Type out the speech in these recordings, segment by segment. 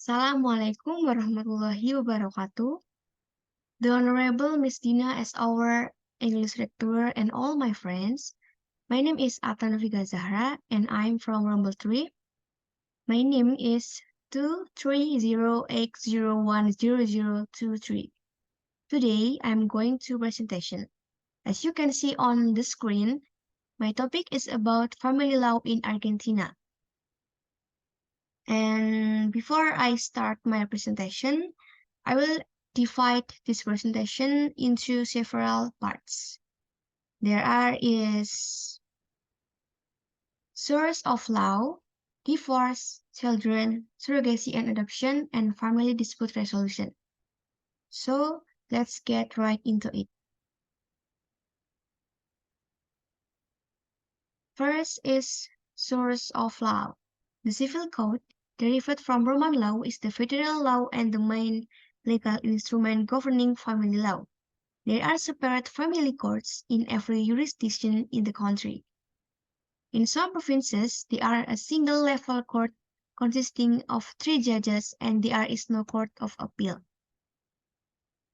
Assalamualaikum warahmatullahi wabarakatuh. The Honorable Miss Dina as our English lecturer and all my friends. My name is Novika Zahra and I'm from Rumble 3. My name is 23080100023. Today I'm going to presentation. As you can see on the screen, my topic is about family law in Argentina. And before I start my presentation, I will divide this presentation into several parts. Is source of law, divorce, children, surrogacy and adoption, and family dispute resolution. So let's get right into it. First is source of law. The civil code, derived from Roman law, is the federal law and the main legal instrument governing family law. There are separate family courts in every jurisdiction in the country. In some provinces, there are a single-level court consisting of 3 judges and there is no court of appeal.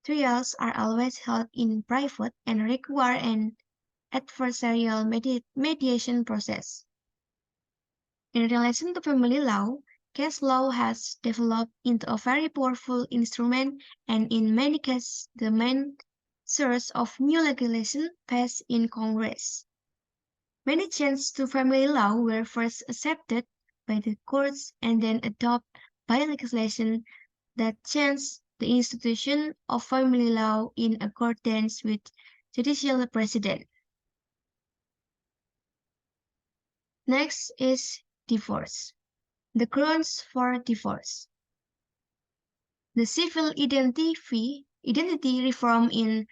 Trials are always held in private and require an adversarial mediation process. In relation to family law, case law has developed into a very powerful instrument and in many cases the main source of new legislation passed in Congress. Many changes to family law were first accepted by the courts and then adopted by legislation that changed the institution of family law in accordance with judicial precedent. Next is divorce. The grounds for divorce. The civil identity reform in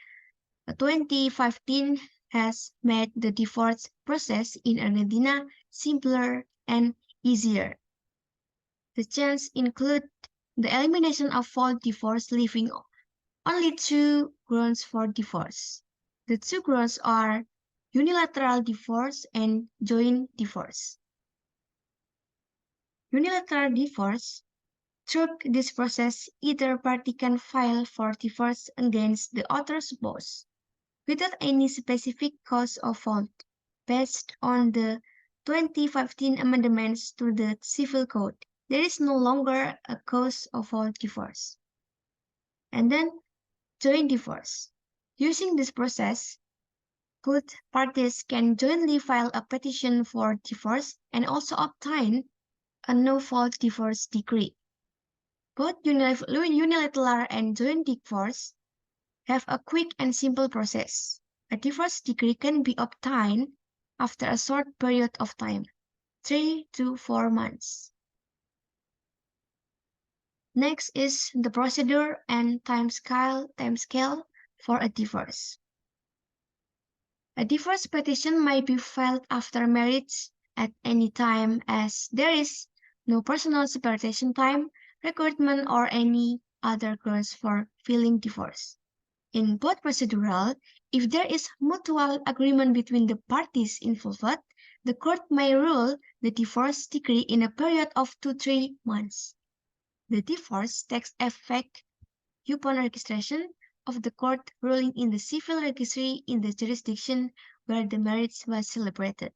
2015 has made the divorce process in Argentina simpler and easier. The changes include the elimination of full divorce, leaving only 2 grounds for divorce. The 2 grounds are unilateral divorce and joint divorce. Unilateral divorce. Through this process, either party can file for divorce against the other spouse without any specific cause of fault, based on the 2015 amendments to the Civil Code. There is no longer a cause of fault divorce. And then, joint divorce. Using this process, both parties can jointly file a petition for divorce and also obtain a no-fault divorce decree. Both unilateral and joint divorce have a quick and simple process. A divorce decree can be obtained after a short period of time, 3 to 4 months. Next is the procedure and timescale for a divorce. A divorce petition may be filed after marriage at any time as there is no personal separation time, requirement or any other grounds for filing divorce. In both procedural, if there is mutual agreement between the parties involved, the court may rule the divorce decree in a period of 2 to 3 months. The divorce takes effect upon registration of the court ruling in the civil registry in the jurisdiction where the marriage was celebrated.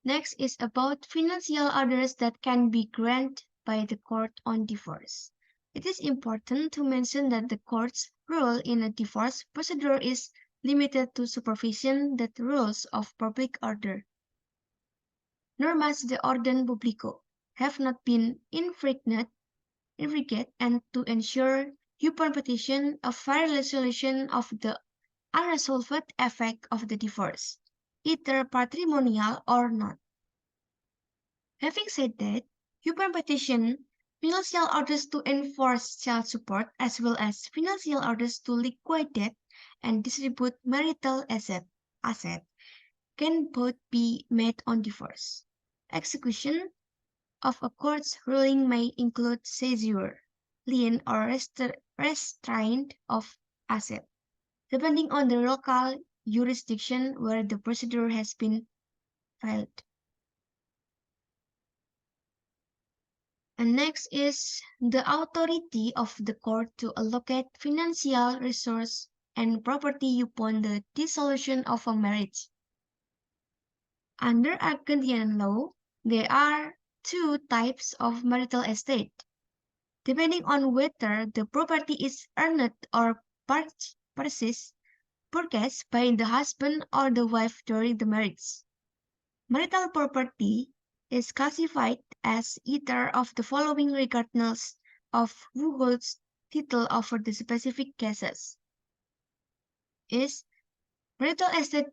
Next is about financial orders that can be granted by the court on divorce. It is important to mention that the court's role in a divorce procedure is limited to supervision that rules of public order. Normas de orden público have not been infringed and to ensure upon petition a fair resolution of the unresolved effect of the divorce, either patrimonial or not. Having said that, upon petition, financial orders to enforce child support as well as financial orders to liquidate and distribute marital asset can both be made on divorce. Execution of a court's ruling may include seizure, lien or restraint of asset, depending on the local jurisdiction where the procedure has been filed. And next is the authority of the court to allocate financial resource and property upon the dissolution of a marriage. Under Argentine law, there are two types of marital estate, depending on whether the property is earned or purchased by the husband or the wife during the marriage. Marital property is classified as either of the following regardless of who holds title over the specific cases. Is marital estate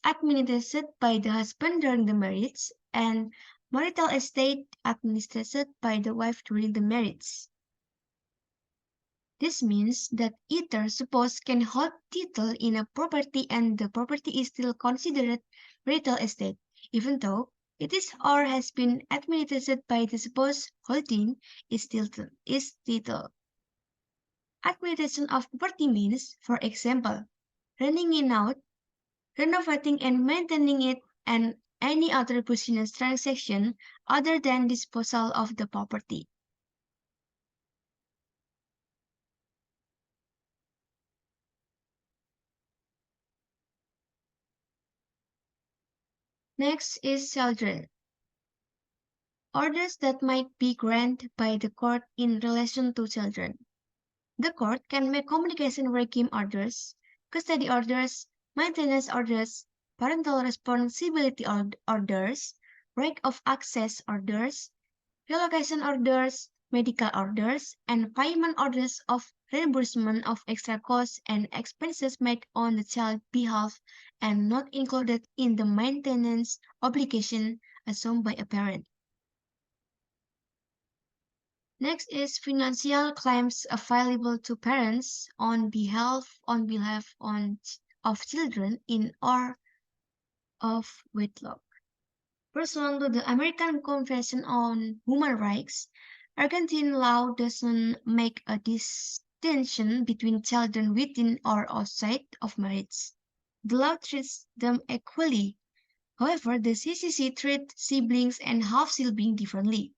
administered by the husband during the marriage and marital estate administered by the wife during the marriage. This means that either spouse can hold title in a property and the property is still considered marital estate, even though it is or has been administered by the spouse holding is title. Administration of property means, for example, renting it out, renovating and maintaining it, and any other business transaction other than disposal of the property. Next is children. Orders that might be granted by the court in relation to children. The court can make communication regime orders, custody orders, maintenance orders, parental responsibility orders, right of access orders, relocation orders, medical orders, and payment orders of reimbursement of extra costs and expenses made on the child's behalf and not included in the maintenance obligation assumed by a parent. Next is financial claims available to parents of children in or of wedlock. Pursuant to the American Convention on Human Rights, Argentine law doesn't make a distinction between children within or outside of marriage. The law treats them equally. However, the CCC treats siblings and half-siblings differently.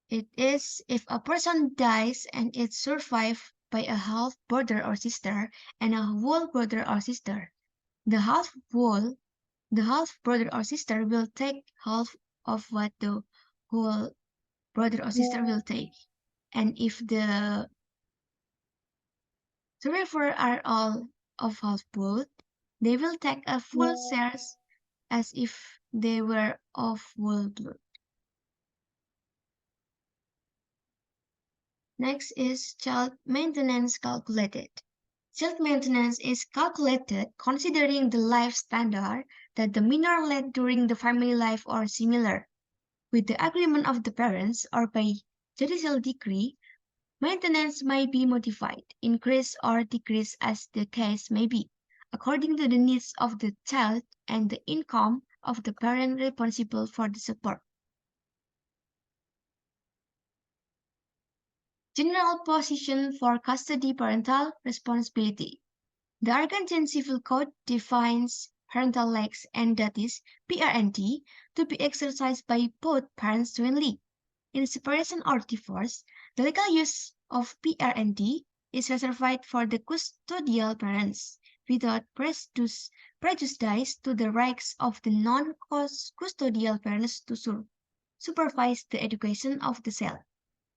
It is if a person dies and is survived by a half brother or sister and a whole brother or sister. The half brother or sister will take half of what the whole brother or sister will take. And if the survivor are all of half blood, they will take a full shares as if they were of whole blood. Next is child maintenance calculated. Child maintenance is calculated considering the life standard that the minor led during the family life or similar. With the agreement of the parents or by judicial decree, maintenance may be modified, increased or decreased as the case may be, according to the needs of the child and the income of the parent responsible for the support. General position for custody parental responsibility. The Argentine Civil Code defines parental legs and that is PRNT to be exercised by both parents jointly. In separation or divorce, the legal use of PRNT is reserved for the custodial parents without prejudice to the rights of the non-custodial parents to supervise the education of the child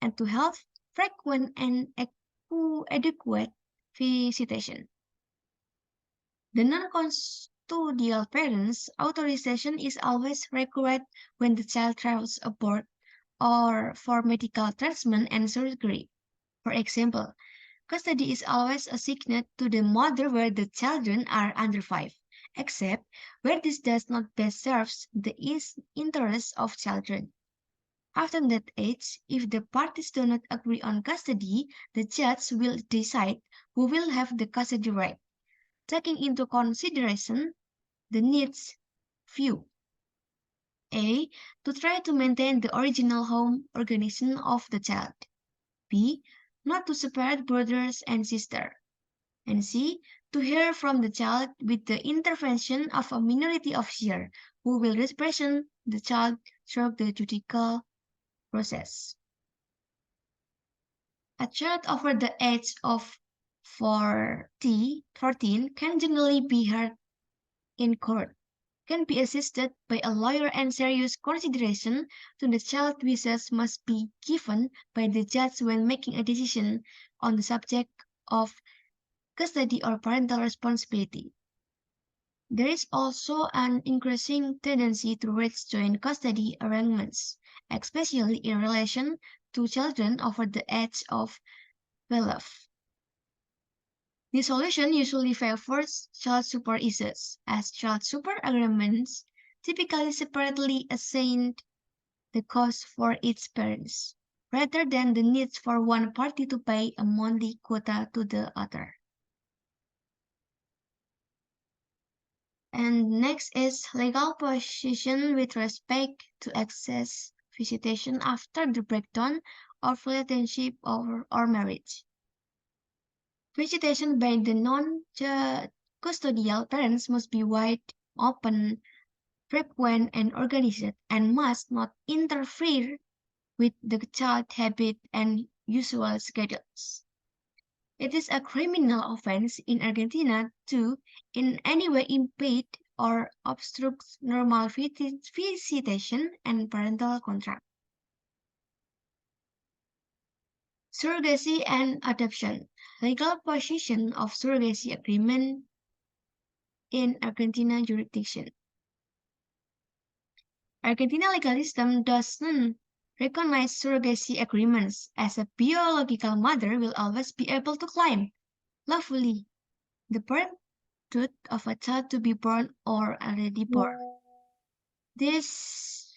and to have frequent and adequate visitation. The non-custodial parent's authorization is always required when the child travels abroad or for medical treatment and surgery. For example, custody is always assigned to the mother where the children are under 5, except where this does not best serve the interests of children. After that age, if the parties do not agree on custody, the judge will decide who will have the custody right, taking into consideration the needs few. A. To try to maintain the original home organization of the child. B. Not to separate brothers and sisters. And C. To hear from the child with the intervention of a minority officer who will represent the child through the judicial process. A child over the age of 14 can generally be heard in court, can be assisted by a lawyer, and serious consideration to the child's wishes must be given by the judge when making a decision on the subject of custody or parental responsibility. There is also an increasing tendency towards joint custody arrangements, especially in relation to children over the age of 12. The solution usually favors child support issues, as child support agreements typically separately assign the cost for each parent, rather than the need for one party to pay a monthly quota to the other. And next is legal position with respect to access visitation after the breakdown of relationship or marriage. Visitation by the non-custodial parents must be wide, open, frequent, and organized, and must not interfere with the child's habit and usual schedules. It is a criminal offense in Argentina to in any way impede or obstruct normal visitation and parental contact. Surrogacy and adoption. Legal position of surrogacy agreement in Argentina jurisdiction. Argentina legal system doesn't recognize surrogacy agreements, as a biological mother will always be able to claim lawfully the parenthood of a child to be born or already born. This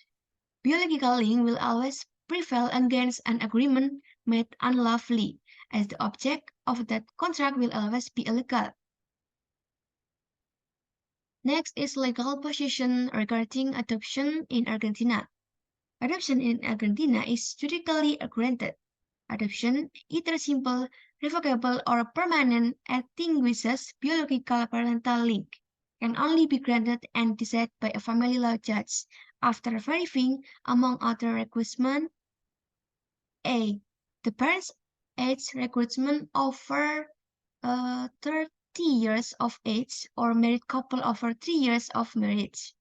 biological link will always prevail against an agreement made unlawfully, as the object of that contract will always be illegal. Next is legal position regarding adoption in Argentina. Adoption in Argentina is judicially granted. Adoption, either simple, revocable, or permanent, extinguishes biological parental link, can only be granted and decided by a family law judge after verifying, among other requirements, A. The parent's age requirement over 30 years of age or married couple over 3 years of marriage.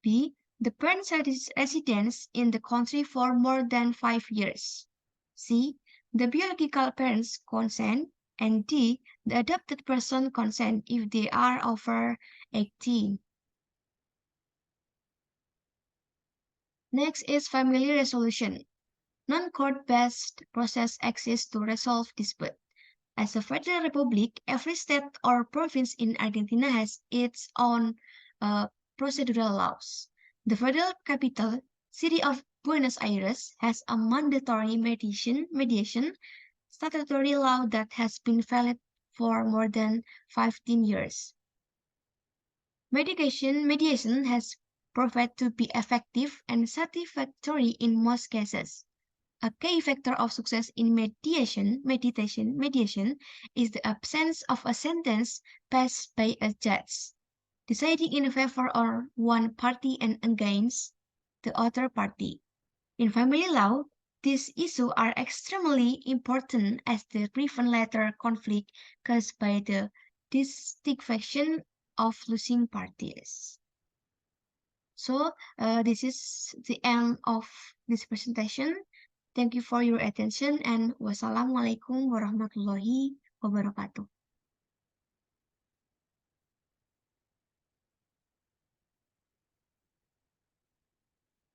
B. The parent's residence in the country for more than 5 years. C. The biological parents' consent. And D. The adopted person consent if they are over 18. Next is family resolution. Non-court-based process exists to resolve dispute. As a federal republic, every state or province in Argentina has its own procedural laws. The federal capital city of Buenos Aires has a mandatory mediation statutory law that has been valid for more than 15 years. Mediation has proven to be effective and satisfactory in most cases. A key factor of success in mediation is the absence of a sentence passed by a judge, deciding in favor of one party and against the other party. In family law, these issues are extremely important as they prevent later conflict caused by the dissatisfaction of losing parties. So, this is the end of this presentation. Thank you for your attention and wassalamualaikum warahmatullahi wabarakatuh.